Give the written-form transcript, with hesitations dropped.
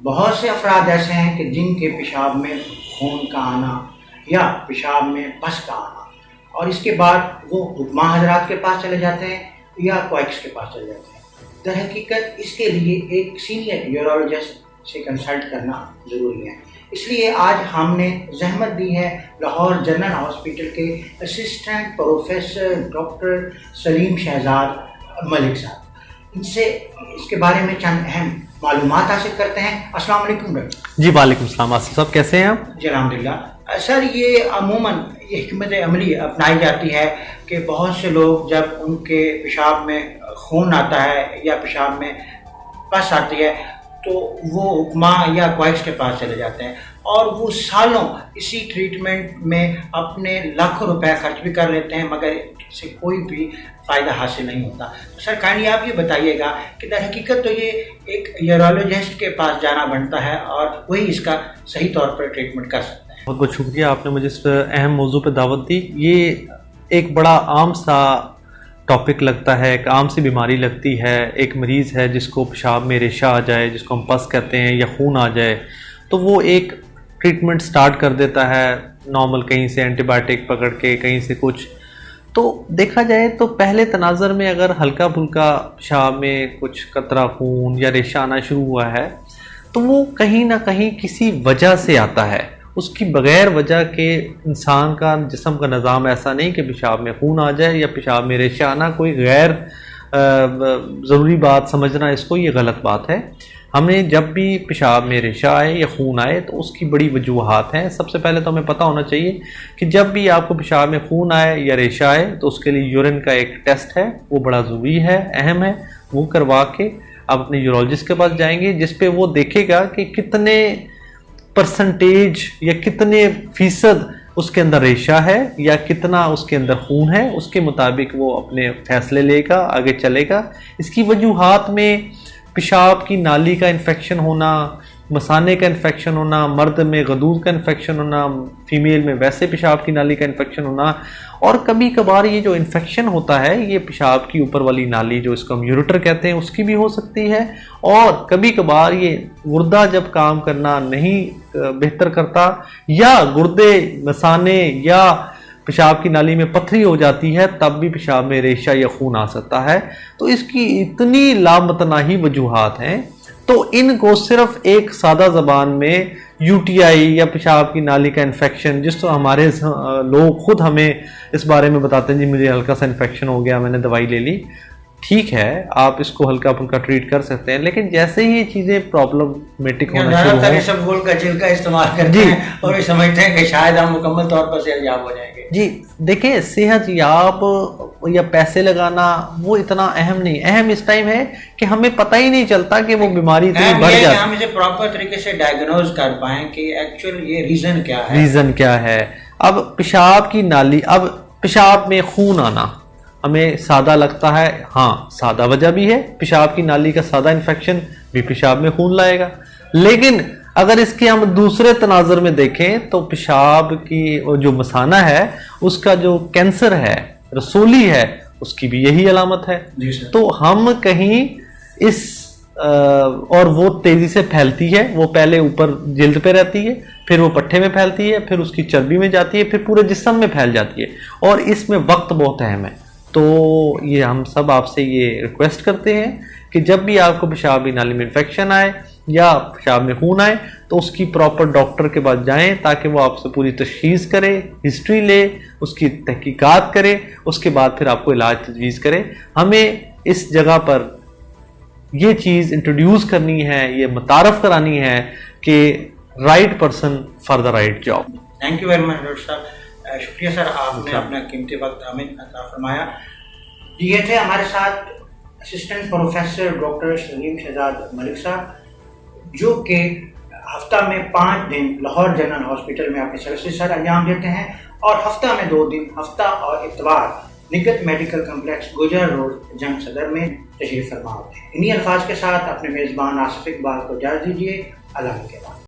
بہت سے افراد ایسے ہیں کہ جن کے پیشاب میں خون کا آنا یا پیشاب میں پس کا آنا، اور اس کے بعد وہ حکمہ حضرات کے پاس چلے جاتے ہیں یا کوائکس کے پاس چلے جاتے ہیں۔ در حقیقت اس کے لیے ایک سینئر یورولوجسٹ سے کنسلٹ کرنا ضروری ہے۔ اس لیے آج ہم نے زحمت دی ہے لاہور جنرل ہاسپٹل کے اسسٹنٹ پروفیسر ڈاکٹر سلیم شہزاد ملک صاحب، ان سے اس کے بارے میں چند اہم معلومات حاصل کرتے ہیں۔ السلام علیکم ڈاکٹر۔ جی وعلیکم السلام، آصف صاحب کیسے ہیں آپ؟ جی الحمدللہ سر، یہ عموماً یہ حکمت عملی اپنائی جاتی ہے کہ بہت سے لوگ جب ان کے پیشاب میں خون آتا ہے یا پیشاب میں پس آتی ہے تو وہ حکمہ یا کوائکس کے پاس چلے جاتے ہیں، اور وہ سالوں اسی ٹریٹمنٹ میں اپنے لاکھوں روپے خرچ بھی کر لیتے ہیں، مگر اس سے کوئی بھی فائدہ حاصل نہیں ہوتا۔ تو سر کائنڈلی آپ یہ بتائیے گا کہ در حقیقت تو یہ ایک یورولوجسٹ کے پاس جانا بنتا ہے اور وہی اس کا صحیح طور پر ٹریٹمنٹ کر سکتا ہے۔ بہت بہت شکریہ، آپ نے مجھے اس اہم موضوع پہ دعوت دی۔ یہ ایک بڑا عام سا ٹاپک لگتا ہے، ایک عام سی بیماری لگتی ہے۔ ایک مریض ہے جس کو پیشاب میں ریشہ آ جائے، جس کو ہم پس کہتے ہیں، یا خون آ جائے، تو وہ ایک ٹریٹمنٹ سٹارٹ کر دیتا ہے نارمل، کہیں سے اینٹی بائیوٹک پکڑ کے، کہیں سے کچھ۔ تو دیکھا جائے تو پہلے تناظر میں اگر ہلکا پھلکا پیشاب میں کچھ قطرہ خون یا ریشہ آنا شروع ہوا ہے تو وہ کہیں نہ کہیں کسی وجہ سے آتا ہے۔ اس کی بغیر وجہ کے انسان کا جسم کا نظام ایسا نہیں کہ پیشاب میں خون آ جائے یا پیشاب میں ریشہ آنا کوئی غیر ضروری بات سمجھنا، اس کو یہ غلط بات ہے۔ ہمیں جب بھی پیشاب میں ریشہ آئے یا خون آئے تو اس کی بڑی وجوہات ہیں۔ سب سے پہلے تو ہمیں پتہ ہونا چاہیے کہ جب بھی آپ کو پیشاب میں خون آئے یا ریشہ آئے تو اس کے لیے یورین کا ایک ٹیسٹ ہے، وہ بڑا ضروری ہے، اہم ہے۔ وہ کروا کے آپ اپنے یورولوجسٹ کے پاس جائیں گے، جس پہ وہ دیکھے گا کہ کتنے پرسنٹیج یا کتنے فیصد اس کے اندر ریشہ ہے یا کتنا اس کے اندر خون ہے۔ اس کے مطابق وہ اپنے فیصلے لے گا، آگے چلے گا۔ اس کی وجوہات میں پیشاب کی نالی کا انفیکشن ہونا، مثانے کا انفیکشن ہونا، مرد میں غدود کا انفیکشن ہونا، فیمیل میں ویسے پیشاب کی نالی کا انفیکشن ہونا، اور کبھی کبھار یہ جو انفیکشن ہوتا ہے یہ پیشاب کی اوپر والی نالی جو اس کو ہم یوریٹر کہتے ہیں اس کی بھی ہو سکتی ہے، اور کبھی کبھار یہ گردہ جب کام کرنا نہیں بہتر کرتا یا گردے، مثانے یا پیشاب کی نالی میں پتھری ہو جاتی ہے تب بھی پیشاب میں ریشہ یا خون آ سکتا ہے۔ تو اس کی اتنی لامتناہی وجوہات ہیں، تو ان کو صرف ایک سادہ زبان میں یو ٹی آئی یا پیشاب کی نالی کا انفیکشن، جس تو ہمارے لوگ خود ہمیں اس بارے میں بتاتے ہیں جی مجھے ہلکا سا انفیکشن ہو گیا، میں نے دوائی لے لی، ٹھیک ہے آپ اس کو ہلکا پھلکا ٹریٹ کر سکتے ہیں، لیکن جیسے ہی یہ چیزیں پرابلممیٹک ہونا شروع ہوں، سب گول کا جل کا استعمال کرتے ہیں اور یہ سمجھتے ہیں کہ شاید ہم مکمل طور پر صحت یاب ہو جائیں گے۔ جی دیکھیں، صحت یاب یا پیسے لگانا وہ اتنا اہم نہیں، اہم اس ٹائم ہے کہ ہمیں پتہ ہی نہیں چلتا کہ وہ بیماری اتنی بڑھ جاتی ہے، ہم اسے پراپر طریقے سے ڈائیگنوز کر پائیں کہ ایکچوئل یہ ریزن کیا ہے۔ ریزن کیا ہے؟ اب پیشاب کی نالی، اب پیشاب میں خون آنا ہمیں سادہ لگتا ہے، ہاں سادہ وجہ بھی ہے، پیشاب کی نالی کا سادہ انفیکشن بھی پیشاب میں خون لائے گا، لیکن اگر اس کے ہم دوسرے تناظر میں دیکھیں تو پیشاب کی جو مثانہ ہے اس کا جو کینسر ہے، رسولی ہے، اس کی بھی یہی علامت ہے۔ تو ہم کہیں اس اور وہ تیزی سے پھیلتی ہے، وہ پہلے اوپر جلد پہ رہتی ہے، پھر وہ پٹھے میں پھیلتی ہے، پھر اس کی چربی میں جاتی ہے، پھر پورے جسم میں پھیل جاتی ہے، اور اس میں وقت بہت اہم ہے۔ تو یہ ہم سب آپ سے یہ ریکویسٹ کرتے ہیں کہ جب بھی آپ کو پیشابی نالی میں انفیکشن آئے یا پیشاب میں خون آئے تو اس کی پراپر ڈاکٹر کے پاس جائیں تاکہ وہ آپ سے پوری تشخیص کرے، ہسٹری لے، اس کی تحقیقات کرے، اس کے بعد پھر آپ کو علاج تجویز کرے۔ ہمیں اس جگہ پر یہ چیز انٹروڈیوس کرنی ہے، یہ متعارف کرانی ہے کہ right person for the right job. Thank you very much doctor صاحب، شکریہ سر، آپ نے اپنا قیمتی وقت ہمیں عطا فرمایا۔ یہ تھے ہمارے ساتھ اسسٹنٹ پروفیسر ڈاکٹر سلیم شہزاد ملک صاحب، جو کہ ہفتہ میں 5 دن لاہور جنرل ہاسپٹل میں اپنے سروسز سر انجام دیتے ہیں، اور ہفتہ میں 2 دن، ہفتہ اور اتوار، Nighat medical complex Gujar road جنگ صدر میں تشریف فرما ہوتے ہیں۔ انہی الفاظ کے ساتھ اپنے میزبان آصف اقبال کو اجازت دیجیے۔ اللہ کے بعد۔